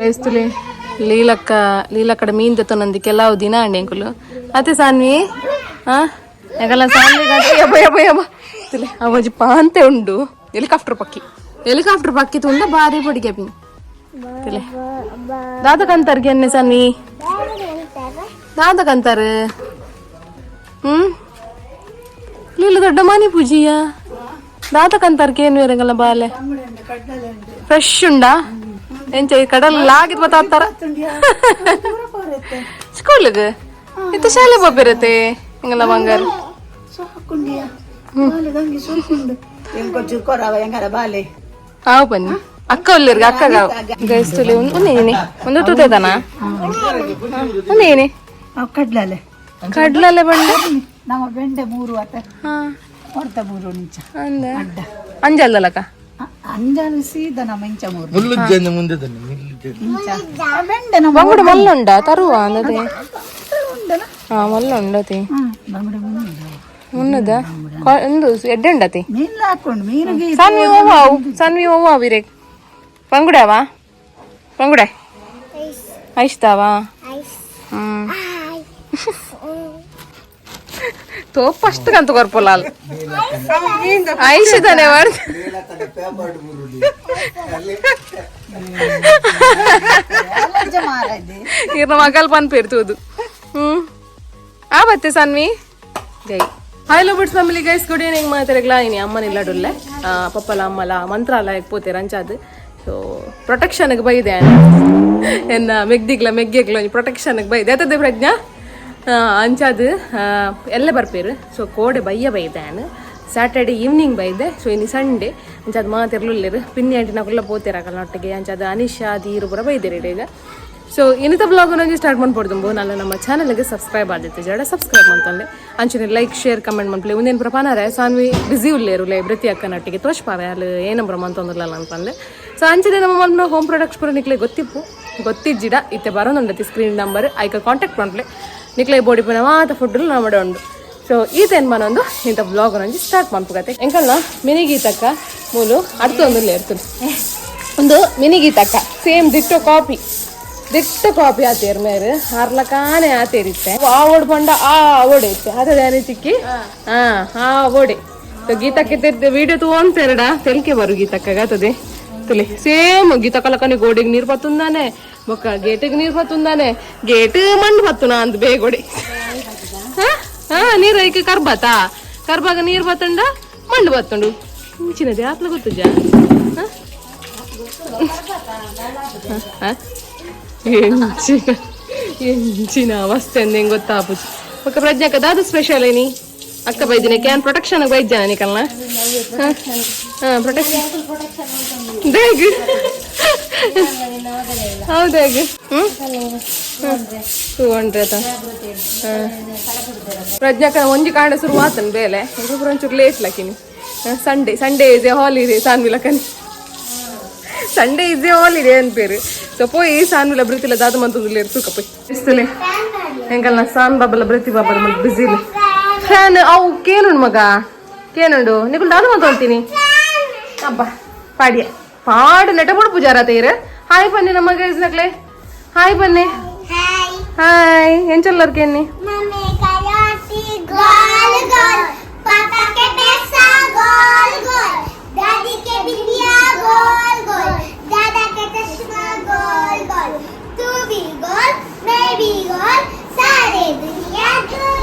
వేస్తులే లీలక్కడ mean తెత్తనంది కెలావు దినా అండి uncle అతే సాన్వి ఎగల సాన్వి తులే అవజి పాంతే ఉండు ಹೆಲಿಕಾಪ್ಟರ್ ಪಕ್ಕಿ ತುಂಡ ಬಾರಿ ಪೊಡಿಗೆ ಪಿನ್ ತಿಲೆ ದಾದಕಂತಾರ್ಗೆ ಎನ್ನೆ ಸಾನ್ವಿ ದಾದಕಂತಾರ ಲೀಲ ದೊಡ್ಡ ಮನಿ ಪೂಜಿಯ ದಾದಕಂತಾರ್ಗೆ ಏನು ಇರಂಗಲ್ಲ ಬಾಲೆ ಫ್ರೆಶ್ ಉಂಡಾ ಎಂಚ ಕಡಲ್ ಲಾಗಿದ್ ಬತ್ತಾರ ಸ್ಕೂಲ್ಗೆ ಇತ್ತು ಶಾಲೆ ಬಬ್ಬಿರತ್ತೆ ಹಿಂಗಲ್ಲ ಬಂಗಾರ ಹಾವು ಬನ್ನಿ ಅಕ್ಕ ಒಲ್ಲಿರ್ಗ ಅಕ್ಕ ಗೈಸ್ತುಲಿ ಒಂದೇನೆ ಒಂದು ತುತ್ತೇದನ ಒಂದೇನೆ ಕಡ್ಲಲೆ ಬಂಡೆ ಬೆಂಡೆ 3 ಹೊರತ 3 ನಿಂಚ ಅಂಜಲ್ದಲ್ಲಕ್ಕ ಅಂಜಲ್ ಸೀದ ನಮ್ಮ ಇಂಚ 3 ಮುಂದೆ ಬೆಂಡೆ ಬಂಗುಡು ಮಲ್ಲುಂಡ ತರುವ ಅಂದದೆ ಮಲ್ಲುಂಡತಿ ఉన్నదా ఎందు ఎడ్డండతి సన్వి ఓవా వీరే పంగుడావా పంగుడా ఐస్తావా తో ఫస్ట్ కంత కొరపొలాలి ఐషిదనే వాడు ఇక మగాలు పని పెడుతుంది ఆవತ್ತೆ సన్వి జై Hii Lovebirdz Family guys, good evening ಮಾತಾಡಲ್ಲ ಇನಿ ಅಮ್ಮನ ಇಲ್ಲಡುಲ್ಲೆ ಪಪ್ಪಲ ಅಮ್ಮಲ ಮಂತ್ರಾಲಯಕ್ಕೆ ಪೋತೆ ರಂಚಾದ್ ಸೊ ಪ್ರೊಟೆಕ್ಷನ್ಗೆ ಬೈದೆ ಎನ್ನ ಮೆಗ್ಗೆಗ್ಲ ಪ್ರೊಟೆಕ್ಷನ್ಗೆ ಬೈದೆ ಅತದೆ ಪ್ರಜ್ಞಾ ಅಂಚಾದ್ ಎಲ್ಲ ಬರ್ಪೇರು ಸೊ ಕೋಡೆ ಬೈದೆ ಸ್ಯಾಟರ್ಡೆ ಈವ್ನಿಂಗ್ ಬೈದೆ ಸೊ ಇನ್ನು ಸಂಡೇ ಅಂಚಾದ್ ಮಾತಿರ್ಲಿಲ್ಲರು ಪಿನ್ನಿ ಆಂಟಿನ ಕುಲ್ಲ ಪೋತಿರಾಕಲ್ಲ ಒಟ್ಟಿಗೆ ಅಂಚಾದ್ ಅನಿಶಾ ದೀರು ಪುರ ಬೈದೇರಿ ಈಗ ಸೊ ಇನ್ನಿತ ಬ್ಲಾಗ್ನಾಗಿ ಸ್ಟಾರ್ಟ್ ಮಾಡ್ಕೊಡ್ದು ನಾನು ನಮ್ಮ ಚಾನಲ್ಗೆ ಸಬ್ಸ್ಕ್ರೈಬ್ ಆದಿತ್ತು ಜಡ ಸಬ್ಸ್ಕ್ರೈಬ್ ಮಾಡ್ತಂದೆ ಅಂಚನೆ ಲೈಕ್ ಶೇರ್ ಕಮೆಂಟ್ ಮಾಡ್ಲಿ ಒಂದೇನು ಪ್ರಪಾನಾರೆ ಸಾನ್ವಿ ಬಿಸಿ ಉಳ್ಳೇರು ಲೈ ಪ್ರತಿ ಅಕ್ಕನೊಟ್ಟಿಗೆ ತೋರ್ಸ್ಪಾವೆ ಅಲ್ಲಿ ಏನಂಬ್ರ ಮಂತೊಂದಿಲ್ಲ ಅಂತಂದೆ ಸೊ ಅಂಚನೆ ನಮ್ಮ ಮನೆ ಹೋಮ್ ಪ್ರಾಡಕ್ಟ್ಸ್ ಪೂರ ನಿಕ್ಲೆ ಗೊತ್ತಿಜ್ಜಿಡ ಇತ್ತೆ ಬರೋನುಂಡತಿ ಸ್ಕ್ರೀನ್ ನಂಬರ್ ಐಕ ಕಾಂಟ್ಯಾಕ್ಟ್ ಮಾಡ್ಲೆ ನಿಕ್ಲೆ ಬೋಡಿ ಪುನಃ ಮಾತ ಫುಡ್ ನಮ್ಮಡೆ ಉಂಡು ಸೊ ಈತೇನು ಮನೊಂದು ಇಂಥ ಬ್ಲಾಗ್ ನಂಗೆ ಸ್ಟಾರ್ಟ್ ಮಾಡ್ಕೋಗತ್ತೆ ಎಂಕಲ್ನ ಮಿನಿಗೀತಕ್ಕ ಮೂಲು ಅರ್ಥೊಂದಿಲ್ಲ ಇರ್ತದೆ ಒಂದು ಮಿನಿಗೀತಕ್ಕ ಸೇಮ್ ದಿಟ್ಟೋ ಕಾಪಿ ಆತೇರ್ ಮೇರೆ ಹಾರ್ಲಕಾನೆ ಆತೇರಿತ್ತೆ ಆ ಓಡ್ ಬಂಡ ಆ ಓಡೆ ಇತ್ತೆ ಅದೇ ರೀತಿಕ್ಕಿ ಆ ಓಡೆ ಗೀತಕ್ಕೆ ವಿಡಿಯೋ ತಗೊಂತೇರಡ ತೆಲ್ಕೆ ಬರು ಗೀತಕ್ಕ ಆತದೆ ತುಲಿ ಸೇಮ್ ಗೀತಕ್ಕಲಕನಿ ಗೋಡೆಗೆ ನೀರು ಪತ್ತುಂದಾನೆ ಬೊಕ್ಕ ಗೇಟಿಗೆ ನೀರು ಪತ್ತುಂದಾನೆ ಗೇಟ್ ಮಣ್ಣು ಪತ್ತುನ ಅಂತ ಬೇಗೋಡೆ ನೀರು ಐಕೆ ಕರ್ಬಾಗ ನೀರು ಬತ್ತಂಡ ಮಣ್ಣು ಬತ್ತುಂಡು ಚಿನ್ನದೆ ಆತ್ಲ ಗೊತ್ತುಜ ಎಂಚಿನ ಅವಸ್ಥೆ ಅಂದೇನು ಗೊತ್ತಾಪುಜಿ ఒక ప్రజ్ఞక దాదు స్పెషల్ ఏని అక్క బైదినే క్యాన్ ప్రొటెక్షన్ బైద్యాన నీకల్నా ప్రొటెక్షన్ దేగ్ ಹೌದೇಗ 200 ಪ್ರಜ್ಞಕ ಒಂಜಿ ಕಾಂಡ ಶುರು ಆತನ್ ಬೇಲೆ ಇಂకొకరు ಒಂಚೂರು ಲೇಟ್ ಲಕಿನಿ ಸಂಡೇ ಇಸ್ ಎ ಹಾಲಿಡೇ ಸಾನ್ವಿಲಕನಿ ಸಂಡೇ ಇಸ್ ಎ ಹಾಲಿಡೇ ಅನ್ಪೇರು ಸೊ పోయి సాన్విల బ్రతిల దాదమంతులు తూకపోయి ఇస్తలే ఎంకల్న సాన్ బాబల బ్రతి బాబల మళ్ళీ బిజీలే ఫ్యాన్ అవు కేనుండు మగ కేనుండు నీకు దాదమంత ಅಂತೀನಿ అబ్బా పాడు నెటపడు పూజారా తేరు హాయ్ పన్ని ನಮ್ಮ ಗೈಸ್ ನಕ್ಲೆ హాయ్ పన్ని హాయ్ ఏం చల్లర్కి ఎన్ని మమ్మీ కయాటి గోల్ గోల్ పాపా కే पैसा గోల్ గోల్ दादी के बिटिया गोल गोल दादा के चश्मा गोल गोल तू भी गोल मैं भी गोल सारे दुनिया गोल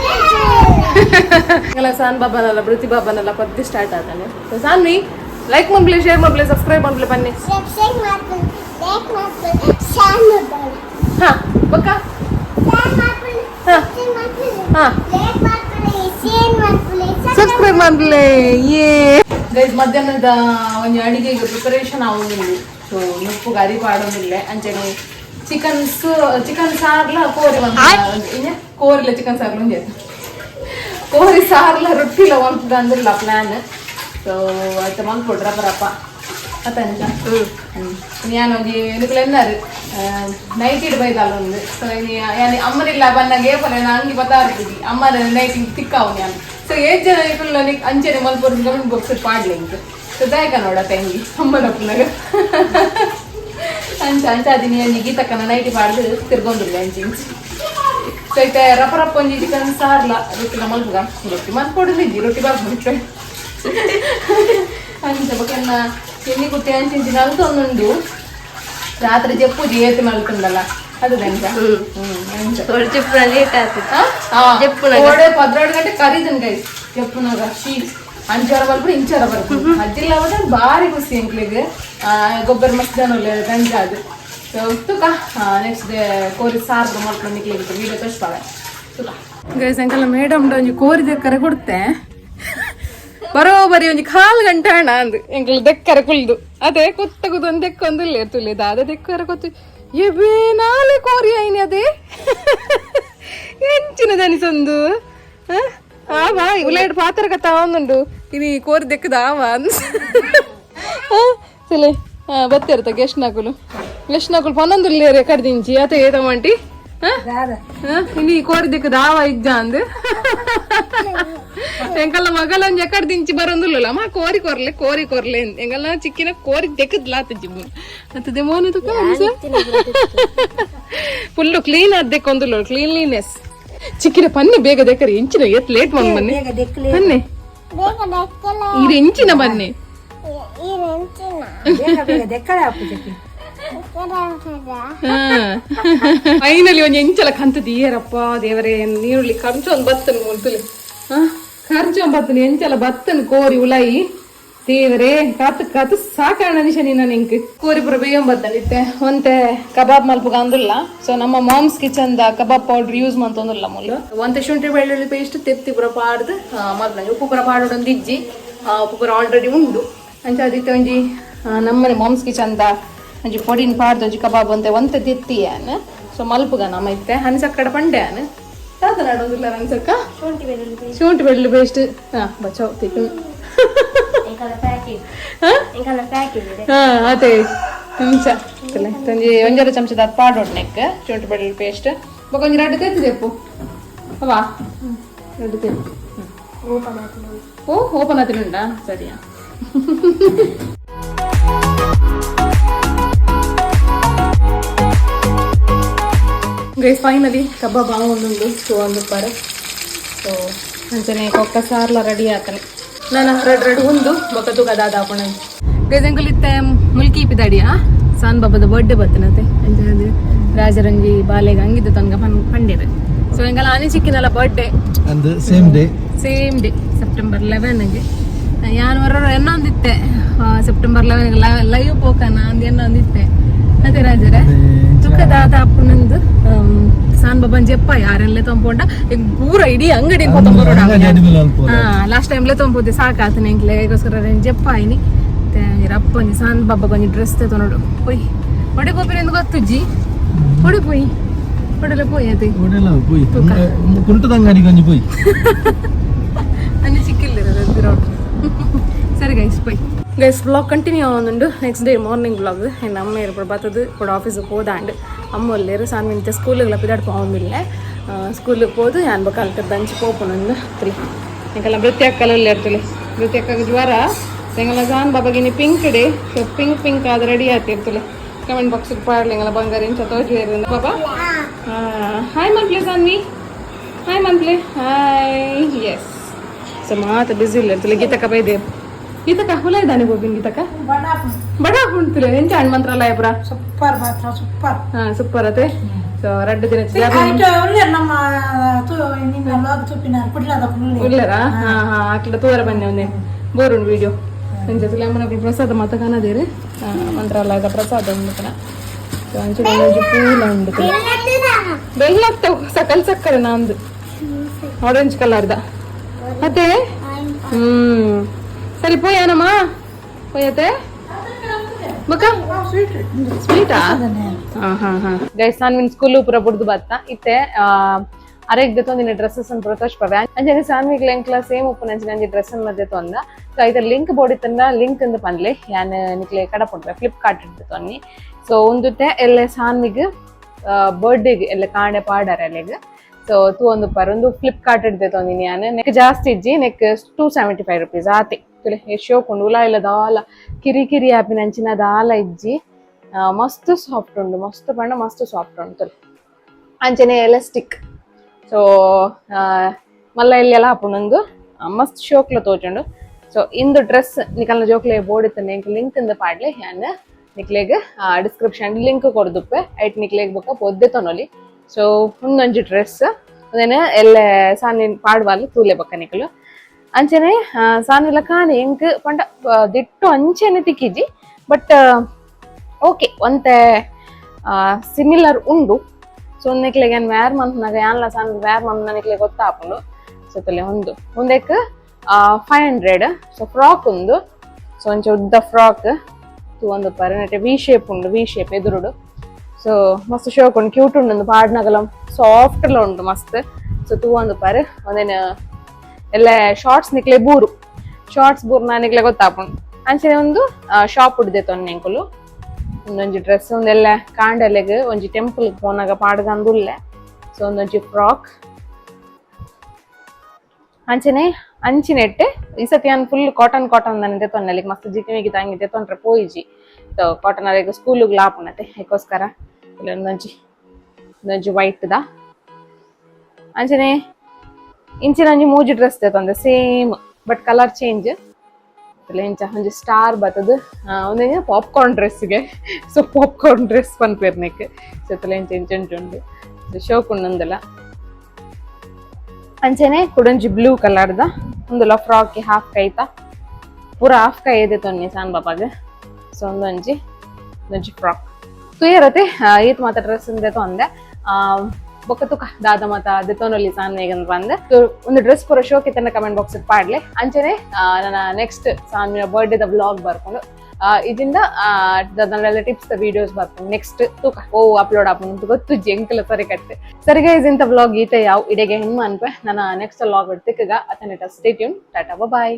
सान बाबानಲ್ಲ ಬ್ರತಿ ಬಾಬಾನಲ್ಲ ಪದ್ಯ ಸ್ಟಾರ್ಟ್ ಆತಾನೆ ಸೊ ಸಾನ್ವಿ ಲೈಕ್ ಮಾಡ್ಲಿ ಶೇರ್ ಮಾಡ್ಲಿ ಸಬ್ಸ್ಕ್ರೈಬ್ ಮಾಡ್ಲಿ ಬನ್ನಿ ಸಬ್ಸ್ಕ್ರೈಬ್ ಮಾಡ್ಲಿ ಲೈಕ್ ಮಾಡ್ಲಿ ಶೇರ್ ಮಾಡ್ಲಿ ಹಾ ಬಕ್ಕ ಲೈಕ್ ಮಾಡ್ಲಿ ಹಾ ಲೈಕ್ ಮಾಡ್ಲಿ ಶೇರ್ ಮಾಡ್ಲಿ ಸಬ್ಸ್ಕ್ರೈಬ್ ಮಾಡ್ಲಿ ಯೇ ಗೈಸ್ ಮಧ್ಯಾಹ್ನದ ಒಂದು ಅಡಿಗೆಗೆ ಪ್ರಿಪರೇಷನ್ ಆಗೋದಿಲ್ಲ ಸೊ ಉಪ್ಪು ಗರಿ ಪಾಡೋದಿಲ್ಲ ಅಂಚನೆ ಚಿಕನ್ ಸಾರ್ಲ ಕೋರಿಲ್ಲ ಚಿಕನ್ ಸಾರ್ಲ ಒಂದು ಕೋರಿ ಸಾರ್ಲ ರೊಟ್ಟಿಲ ಒಂದು ಅಂದಿಲ್ಲ ಪ್ಲಾನ್ ಸೊ ಆಯ್ತು ಮಲ್ಕೊಡ್ರ ಬರಪ್ಪ ಅತಂಚ ഞാനൊരു എനിക്ക് എന്നാറ് നൈറ്റ് പോയതാളുണ്ട് ഞാൻ അമ്മനില്ല ಬಂದಾಗ ಏಪಲ್ಲ ಅಂಗಿ ಬತ್ತಾರ್ತಿದ್ದಿ ಅಮ್ಮನ ನೈಟ್ ತಿಕ್ಕಾವು ನಾನು ಸೊ 8 ಜನ ಇಟ್ಕೊಳ್ಳ ಅಂಚನೆ ಮಲ್ಪುರ ಗಮನ ಬಾಕ್ಸ್ ಪಾಡ್ಲಿ ಇಂಕ ಸೊ ದಾಯಕ ನೋಡ ತಂಗಿ ಅಮ್ಮನ ಒಪ್ಪನಾಗ ಅಂಚ ಅಂಚ ಅದಿನಿ ಗೀತಕ್ಕನ ನೈಟಿ ಪಾಡ್ದು ತಿರ್ಗೊಂಡಿಲ್ಲ ಅಂಚಿ ಸೊ ಐತೆ ರಪ್ಪ ರಪ್ಪ ಒಂಜಿ ಚಿಕನ್ ಸಾರ್ಲ ರೊಟ್ಟಿ ಮಲ್ಪುಗ ರೊಟ್ಟಿ ಮಲ್ಕೊಡಿದ್ದಿ ರೊಟ್ಟಿ ಬರ್ಬಿಟ್ರೆ ಅಂಚ ಬೊಕೆನ್ನ ಎಣ್ಣೆ ಕುಟ್ಟಿ ಅಂಚಿಂಚಿ ನಲ್ತೊಂದುಂಡು ರಾತ್ರಿ ಜಪ್ಪುಜಿ ಏತಿ ಮಲ್ತುಂಡಲ್ಲ ಅದು ಅಂಚ ಪದ್ರಾಡು ಗಂಟೆ ಕರೀದನ್ ಗೈ ಜಪ್ಪುನಾಗ ಶೀ ಅಂಚಾರ ಬರ್ಬಿಡು ಇಂಚಾರ ಬರ್ಬಿಡು ಅಜ್ಜಿಲ್ಲ ಹೋದ್ರೆ ಭಾರಿ ಖುಷಿ ಅಂಕ್ಲಿಗೆ ಗೊಬ್ಬರ ಮಸ್ತ್ ಜನ ಗಂಜ ಅದು ತುಕ ನೆಕ್ಸ್ಟ್ ಕೋರಿ ಸಾರು ಮಾಡ್ಕೊಂಡು ವೀಡಿಯೋ ತೋರಿಸ್ತಾಳೆ ತುಕ ಗೈಸ್ ಅಂಕಲ್ ಮೇಡಮ್ ಒಂಜಿ ಕೋರಿ ದೆಕ್ಕರೆ ಕೊಡ್ತೆ ಬರೋಬರಿ ಒಂಜಿ 1/4 ಗಂಟೆ ಹಣ ಅಂದು ಎಂಕಲ್ ದೆಕ್ಕರೆ ಕುಲ್ದು ಅದೇ ಕೊತ್ತಗುದು ಒಂದು ದೆಕ್ಕೊಂದಿಲ್ಲ ತುಳಿದ ಅದೇ ದೆಕ್ಕರೆ ಕೊತ್ತು ಎಬೇ ನಾಳೆ ಕೋರಿ ಐನಿ ಅದೇ ಎಂಚಿನ ದನಿಸೊಂದು ಆವಾ ಉಳ್ಳಾಡ್ ಪಾತ್ರ ಕತ್ತ ಒಂದುಂಡು ಇದು ಕೋರಿ ದೆಕ್ಕದ ಆವ ಅನ್ಸ ಸಲೆ ಬತ್ತಿರ್ತ ಗೆಸ್ಟ್ ನಕುಲು ಪನ್ನೊಂದುಲ್ಲೇರೆ ಕಡ್ದಿಂಚಿ ಅತ ಏತಮಂಟಿ ಇಲ್ಲಿ ಕೋರಿ ದೆಕ್ಕದ ಆವ ಇಜ್ಜ ಅಂದು ಎಂಕಲ್ಲ ಮಗಲೊಂಜಿ ಎಕಡ್ ದಿಂಚಿ ಬರೋಂದುಲ್ಲ ಮಾ ಕೋರಿ ಕೊರ್ಲೆ ಎಂಗಲ್ಲ ಚಿಕ್ಕಿನ ಕೋರಿ ದೆಕ್ಕದ್ಲ ಆತಜ್ಜಿ ಮತ್ತದೆ ಮೋನು ತುಕ ಫುಲ್ಲು ಕ್ಲೀನ್ ಅದ್ದೆಕ್ಕೊಂದುಲ್ಲ ಕ್ಲೀನ್ಲಿನೆಸ್ ಚಿಕ್ಕಿನ ಪನ್ನೆ ಬೇಗ ದೆಕ್ಕರಿ ಇಂಚಿನ ಎತ್ ಲೇಟ್ ಮಂಗ್ ಬನ್ನಿ ಪನ್ನೆ ಇದು ಇಂಚಿನ ಬನ್ನಿ ಫೈನಲಿ ಒಂದ್ ಎಂಚಲ ಕಂತದ ಏರಪ್ಪ ದೇವರೇ ನೀರುಳ್ಳಿ ಖರ್ಚು ಒಂದ್ ಬತ್ತನ್ ಮುಂತಲಿ ಖರ್ಚು ಒಂದ್ ಬತ್ತನ್ ಎಂಚಲ ಬತ್ತನ್ ಕೋರಿ ಉಲಾಯಿ ದೇವರೇ ಕಾತು ಸಾಕಾಣ ನಿಶನಿ ನಾನು ಇಂಕ್ ಕೋರಿ ಪುರ ಬೇಯಂ ಬತ್ತನಿತ್ತೆ ಒಂತೆ ಕಬಾಬ್ ಮಲ್ಪುಗ ಅಂದುಲ್ಲ ಸೊ ನಮ್ಮ ಮಾಮ್ಸ್ ಕಿಚನ್ ದ ಕಬಾಬ್ ಪೌಡರ್ ಯೂಸ್ ಮಂತೊಂದುಲ್ಲ ಮುಲ್ಲು ಒಂತೆ ಶುಂಠಿ ಬೆಳ್ಳುಳ್ಳಿ ಪೇಸ್ಟ್ ತೆಪ್ತಿ ಪುರ ಪಾಡ್ದು ಮಲ್ಪನ ಉಪ್ಪು ಪುರ ಪಾಡೊಂದು ಇಜ್ಜಿ ಉಪ್ಪು ಪುರ ಆಲ್ರೆಡಿ ಉಂಡು ಅಂಚ ಅದಿತ್ತೆ ಒಂಜಿ ನಮ್ಮನೆ ಮಾಮ್ಸ್ ಕಿಚನ್ ದ ಒಂಜಿ ಪೊಡಿನ ಪಾಡ್ದು ಒಂಜಿ ಕಬಾಬ್ ಒಂತೆ ತಿತ್ತಿಯಾನ ಸೊ ಮಲ್ಪುಗ ನಮ್ಮ ಇತ್ತೆ ಹನ್ಸಕ್ಕಡ ಪಂಡ್ಯಾನ ಯಾವ್ದು ನಾಡೊಂದಿಲ್ಲ ಹನ್ಸಕ್ಕ ಶುಂಠಿ ಬೆಳ್ಳುಳ್ಳಿ ಪೇಸ್ಟ್ ಬಚಾವ್ ತಿಕ್ಕು ಅದೇ ಚಮಚ ಒಂಜರ ಚಮಚದ ಪಾಡೊಡ್ನೆಕ್ ಶುಂಠಿ ಬೆಳ್ಳುಳ್ಳಿ ಪೇಸ್ಟ್ ಒಂಜಿ 2 ತೆತ್ತಿದೆಪ್ಪು ಅವಾ 2 ತೆತ್ತು ಓ ಓಪನ್ ಆತಿನುಂಡ ಸರಿಯಾ ಗೈಸ್ ಫೈನಲಿ ಕಬಾಬ್ ಆಗೊಂದುಂಡು ₹2 ಸೊ ಅಂಚನೆ ಕೊಕ್ಕ ಸಾರ್ಲ ರೆಡಿ ಆತನೆ ನಾನು ರೆಡ್ ಒಂದು ಬೊಕ್ಕ ತುಗದಾದ ಹಾಕೋಣ ಗೈಸ್ ಅಂಕಲ್ ಇತ್ತೆ ಮುಲ್ಕಿ ಪಿದಾಡಿಯಾ ಸಾನ್ ಬಾಬಾದ ಬರ್ಡೇ ಬರ್ತನತೆ ಅಂಚನೆ ರಾಜರಂಜಿ ಬಾಲೆಗೆ ಹಂಗಿದ್ದು ತನಕ ಪಂಡಿರೆ ಸೊ ಎಂಗಲ್ಲ ಆನೆ ಚಿಕ್ಕಿನಲ್ಲ ಬರ್ಡೇ ಅಂದ್ ಸೇಮ್ ಡೇ ಸೆಪ್ಟೆಂಬರ್ 11ಗೆ ಯಾನ್ ವರ ಎನ್ನೊಂದಿತ್ತೆ ಸೆಪ್ಟೆಂಬರ್ 11 ಲೈವ್ ಪೋಕನ ಅಂದ್ ಎನ್ನೊಂದಿತ್ತೆ ಅದೇ ರಾಜರೇ ತುಕ್ಕದಾದ ಅಪ್ಪನಂದು ಸಾನ್ ಬಾಬನ್ ಜಪ್ಪ ಯಾರೆಲ್ಲ ತೊಂಪೊಂಡ ಪೂರ ಇಡೀ ಅಂಗಡಿ ಲಾಸ್ಟ್ ಟೈಮ್ಲೆ ತೊಂಪೋದೆ ಸಾಕಾತನ ಎಂಕ್ಲೆ ಈಗೋಸ್ಕರ ಜಪ್ಪ ಆಯ್ನಿ ಅಪ್ಪನಿ ಸಾನ್ ಬಾಬಾ ಕೊಂಚ ಡ್ರೆಸ್ ತೆತ್ತು ನೋಡು ಪೊಯ್ ಒಡೆ ಪೋಪಿನಿಂದ ಗೊತ್ತುಜ್ಜಿ ಒಡೆ ಪೊಯ್ ಒಡೆಲ್ಲ ಪೊಯ್ ಅದೇ ಅನ್ನ ಚಿಕ್ಕಿಲ್ಲ ಸರಿ ಗೈಸ್ ಪೊಯ್ ಗೈಸ್ ವ್ಲಾಗ್ ಕಂಟಿನ್ಯೂ ಆಗುന്നുണ്ട് ನೆಕ್ಸ್ಟ್ ಡೇ ಮಾರ್ನಿಂಗ್ ವ್ಲಾಗ್ എൻ്റെ അമ്മ ഇപ്പോൾ பார்த்தது கூட ஆஃபீஸுக்கு போதாண்டு அம்மா இல்லைரு சாமி இந்த ஸ்கூலுக்குள்ள பின்னாடி போகமில்லை ಸ್ಕೂಲಿಗೆ ಹೋದು ನಾನು ಬೇಕಾಗ್ತದೆ ದಂಚಿ ಪೋಪನಂದು ತ್ರೀ ಎಂಕಲ್ಲ ನೃತ್ಯಕ್ಕಲ್ಲ ಇರ್ತಲೆ ನೃತ್ಯಕ್ಕೆ ಜ್ವರ ಎಂಗಲ್ಲ ಜಾನ್ ಬಾಬಾಗಿನಿ ಪಿಂಕ್ ಡೇ ಸೊ ಪಿಂಕ್ ಅದು ರೆಡಿ ಆಗ್ತಿರ್ತಲೆ ಕಮೆಂಟ್ ಬಾಕ್ಸಿಗೆ ಪಾಡ್ಲಿ ಎಂಗಲ್ಲ ಬಂಗಾರ ಇಂಚ ತೋರಿಸಿದ್ರೆ ಬಾಬಾ ಹಾಯ್ ಮಂತ್ಲಿ ಸಾನ್ವಿ ಹಾಯ್ ಮಂತ್ಲಿ ಹಾಯ್ ಎಸ್ ಸೊ ಮಾತು ಬಿಸಿ ಇಲ್ಲ ಇರ್ತಲೆ ಗೀತಕ್ಕ ಬೈದೆ ಗೀತಕ್ಕ ಹುಲ ಇದ್ದಾನೆ ಗೋಬಿನ್ ಗೀತಕ್ಕ ಬಡ ಕುಂತಿಲ್ಲ ಎಂಚ ಹಣ್ಣು ಮಂತ್ರಾಲಯ ಪುರ ಸೂಪರ್ ಮಾತ್ರ ಸೂಪರ್ ಸೂಪರ್ ಅತೆ ಸೊ 2 ದಿನ ಉಳ್ಳರಾ ಆಕ್ಲ ತೋರ ಬನ್ನಿ ಒಂದೇ ಬೋರುಂಡು ವಿಡಿಯೋ ಅಂಚೆ ಅಮ್ಮನ ಪ್ರಸಾದ ಮಾತ ಕಾಣದೇರಿ ಮಂತ್ರಾಲಯದ ಪ್ರಸಾದ ಉಂಡು ಅಂಚೆ ಪೂಲ ಉಂಡು ಬೆಲ್ಲ ಸಕಲ್ ಸಕ್ಕರೆ ನಂದು ಆರೆಂಜ್ ಕಲರ್ದ ಮತ್ತೆ ಸರಿ ಪೋಯನಮ್ಮ ಪೋಯತೆ ಮಕ್ಕ ಸ್ವೀಟಾ ಗೈಸ್ ಸಾನ್ವಿನ್ ಸ್ಕೂಲ್ ಪೂರ ಬುಡ್ದು ಬತ್ತ ಇತ್ತೆ ಅರೆಗ್ ತೊಂದಿನ ಡ್ರೆಸ್ಸಸ್ ಅನ್ನು ಪ್ರಕಾಶ್ ಪವೆ ಅಂಜನೆ ಸಾನ್ವಿಗ್ ಲೆಂಕ್ಲ ಸೇಮ್ ಉಪ್ಪು ನಂಚಿನ ಅಂಜಿ ಡ್ರೆಸ್ ಅನ್ನು ಮಧ್ಯೆ ತೊಂದ ಸೊ ಐತ ಲಿಂಕ್ ಬೋಡಿತ್ತಂದ ಲಿಂಕ್ ಅಂದು ಪನ್ಲೆ ಯಾನ್ ನಿಕ್ಲೆ ಕಡ ಪಡ್ರೆ ಫ್ಲಿಪ್ಕಾರ್ಟ್ ಇಡ್ದು ತೊನ್ನಿ ಸೊ ಒಂದುತ್ತೆ ಎಲ್ಲ ಸಾನ್ವಿಗ್ ಬರ್ಡೇಗೆ ಎಲ್ಲ ಕಾಣೆ ಪಾಡಾರ ಅಲ್ಲಿಗೆ ಸೊ ತೂ ಒಂದು ಪರೊಂದು ಫ್ಲಿಪ್ಕಾರ್ಟ್ ಇಡ್ದೆ ತೊಂದಿನಿ ಯಾನ್ ನೆಕ್ ಜಾಸ್ತಿ ಇಜ್ಜಿ ನೆಕ್ ₹275 ಆತಿ ಎಷ್ಟೋ ಕೊಂಡು ಉಲಾ ಇಲ್ಲ ದಾಲ ಕಿರಿ ಆಪಿನ ಅಂಚಿನ ದಾಲ ಇಜ್ಜಿ ಮಸ್ತ್ ಸಾಫ್ಟ್ ಉಂಡು ಮಸ್ತ್ ಪಂಡ ಮಸ್ತ್ ಸಾಫ್ಟ್ ಉಂಟು ಅಂಚನೆ ಎಲಾಸ್ಟಿಕ್ ಸೊ ಮಲ್ಲ ಎಲ್ಲೆಲ್ಲ ಹಾಪುಂಡು ಮಸ್ತ್ ಶೋಕ್ಲ ತೋಚುಂಡು ಸೊ ಇಂದು ಡ್ರೆಸ್ ನಿಕಲ್ನ ಜೋಕ್ಲೆ ಬೋಡಿತ್ತಂದೆ ಎಂಕ್ ಲಿಂಕ್ ಇಂದ ಪಾಡ್ಲೆ ಯಾನ್ ನಿಕ್ಲೆಗ್ ಡಿಸ್ಕ್ರಿಪ್ಷನ್ ಲಿಂಕ್ ಕೊಡ್ದುಪ್ಪೆ ಐಟ್ ನಿಕ್ಲೆಗ್ ಬೊಕ್ಕ ಪೊದ್ದೆ ತೊನೊಲಿ ಸೊ ಒಂದೊಂಜಿ ಡ್ರೆಸ್ ಅದೇನೆ ಎಲ್ಲ ಸಾನಿ ಪಾಡ್ವಾಲ್ ತೂಲೆ ಬೊಕ್ಕ ನಿಕಲು ಅಂಚನೆ ಸಾನಿಲ ಕಾಣಿ ಎಂಕ್ ಪಂಡ ದಿಟ್ಟು ಅಂಚೆನೆ ತಿಕ್ಕಿಜಿ ಬಟ್ ಓಕೆ ಒಂತೆ ಸಿಮಿಲರ್ ಉಂಡು ಸೊ ನಿಕ್ಲೆಗ್ ಏನ್ ವ್ಯಾರ್ ಮಂತ್ನಾಗ ಯಾನ್ಲ ಸಾನ್ ವ್ಯಾರ್ ಮಂತ್ ನಿಕ್ಲೆಗ್ ಗೊತ್ತಾಪುಂಡು ಸೊ ತಲೆ ಒಂದಕ್ಕೆ 500 ಸೊ ಫ್ರಾಕ್ ಉಂದು ಸೊ ಒಂಚ ಉದ್ದ ಫ್ರಾಕ್ ಒಂದು ಪರನಟೆ ವಿ ಶೇಪ್ ಉಂಡು ವಿ ಶೇಪ್ ಎದುರುಡು ಸೊ ಮಸ್ತ್ ಶೋಕ್ ಉಂಡು ಕ್ಯೂಟ್ ಉಂಡು ಪಾಡ್ನಗಲ ಸಾಫ್ಟ್ ಲ ಉಂಡು ಮಸ್ತ್ ಸೊ ಒಂದು ಪರ್ ಒಂದೇನು ಎಲ್ಲ ಶಾರ್ಟ್ಸ್ ನಿಕ್ಲೆ ಬೂರು ಶಾರ್ಟ್ಸ್ ಬೂರ್ ನಿಕ್ಲೆ ಗೊತ್ತಾಪುಂಡು ಅಂಚನೆ ಒಂದು ಶಾಪ್ ಉಡ್ದೆ ತೊನ್ನೆಂಕುಲು ಒಂದೊಂಜಿ ಡ್ರೆಸ್ ಒಂದೆಲ್ಲ ಕಾಂಡೆಲೆಗ್ ಒಂಜಿ ಟೆಂಪಲ್ ಪೋನಾಗ ಪಾಡ್ಗಂದುಲ್ಲೆ ಸೊ ಒಂದೊಂಜಿ ಫ್ರಾಕ್ ಅಂಚನೆ ಅಂಚಿನೆಟ್ಟೆ ಈ ಸತಿ ನಾನು ಫುಲ್ ಕಾಟನ್ ನಾನು ತೆತ್ತೊನ್ನಲಿಕ್ಕೆ ಮಸ್ತ್ ಜಿಟಿಮಿಗೆ ತಂಗಿ ತೆತ್ತೊಂಡ್ರೆ ಪೋಯಿಜಿ ಸೊ ಕಾಟನ್ ಅದಕ್ಕೆ ಸ್ಕೂಲಿಗೆ ಲಾಪುನತೆ ಅದಕ್ಕೋಸ್ಕರ ಇಲ್ಲ ಒಂದೊಂಜಿ ವೈಟ್ ದ ಅಂಚನೆ ಇಂಚಿನ ಒಂಜಿ ಮೂಜಿ ಡ್ರೆಸ್ ತೆತ್ತೊಂದೆ ಸೇಮ್ ಬಟ್ ಕಲರ್ ಚೇಂಜ್ ಇಂಚ ಒಂಜಿ ಸ್ಟಾರ್ ಬತ್ತದು ಒಂದೇನು ಪಾಪ್ಕಾರ್ನ್ ಡ್ರೆಸ್ಗೆ ಸೊ ಪಾಪ್ಕಾರ್ನ್ ಡ್ರೆಸ್ ಪನ್ಪೇರ್ನೆಕ್ ಸೊ ಇಂಚ ಉಂಟು ಶೋಕ್ ಉಂಡೊಂದೆಲ್ಲ ಅಂಚನೆ ಕುಡಂಜಿ ಬ್ಲೂ ಕಲರ್ದ ಒಂದುಲ ಫ್ರಾಕ್ ಹಾಫ್ ಕೈತ ಪೂರ ಹಾಫ್ ಕೈ ಇದೆ ತೊನ್ನಿ ಸಾನ್ ಬಾಪಾಗ ಸೊ ಒಂದೊಂಜಿ ಫ್ರಾಕ್ ತುಯರತೆ ಈತ್ ಮಾತ ಡ್ರೆಸ್ ತೊಂದೆ ಬೊಕ್ಕ ತುಕ ದಾದ ಮಾತ ದೆತೊನೊಲಿ ಸಾನ್ ನೇಗನ್ ಬಂದೆ ಒಂದು ಡ್ರೆಸ್ ಪೂರ ಶೋಕ್ ಇತ್ತನ್ನ ಕಮೆಂಟ್ ಬಾಕ್ಸ್ ಪಾಡ್ಲೆ ಅಂಚನೆ ನನ್ನ ನೆಕ್ಸ್ಟ್ ಸಾನ್ವಿನ ಬರ್ಡೇದ ವ್ಲಾಗ್ ಬರ್ಕೊಂಡು ಇದರಿಂದ ನನ್ನೆಲ್ಲ ಟಿಪ್ಸ್ ವಿಡಿಯೋಸ್ ಬರ್ಕೊಂಡು ನೆಕ್ಸ್ಟ್ ತೂಕ ಅಪ್ಲೋಡ್ ಆಪುಂಡು ಗೊತ್ತು ಜಂಕಲ ಸರಿ ಕಟ್ಟೆ ಸರಿ ಗೈಸ್ ಇಂತ ವ್ಲಾಗ್ ಈತೆ ಯಾವ ಇಡೆಗೆ ಹೆಣ್ಣು ಅನ್ಪೆ ನಾನು ನೆಕ್ಸ್ಟ್ ವ್ಲಾಗ್ ಬಿಡ್ತಿಕ್ಕಗ ಅತನಿಟ ಸ್ಟೇ ಟ್ಯೂನ್ ಟಾಟಾ ಬಾಯ್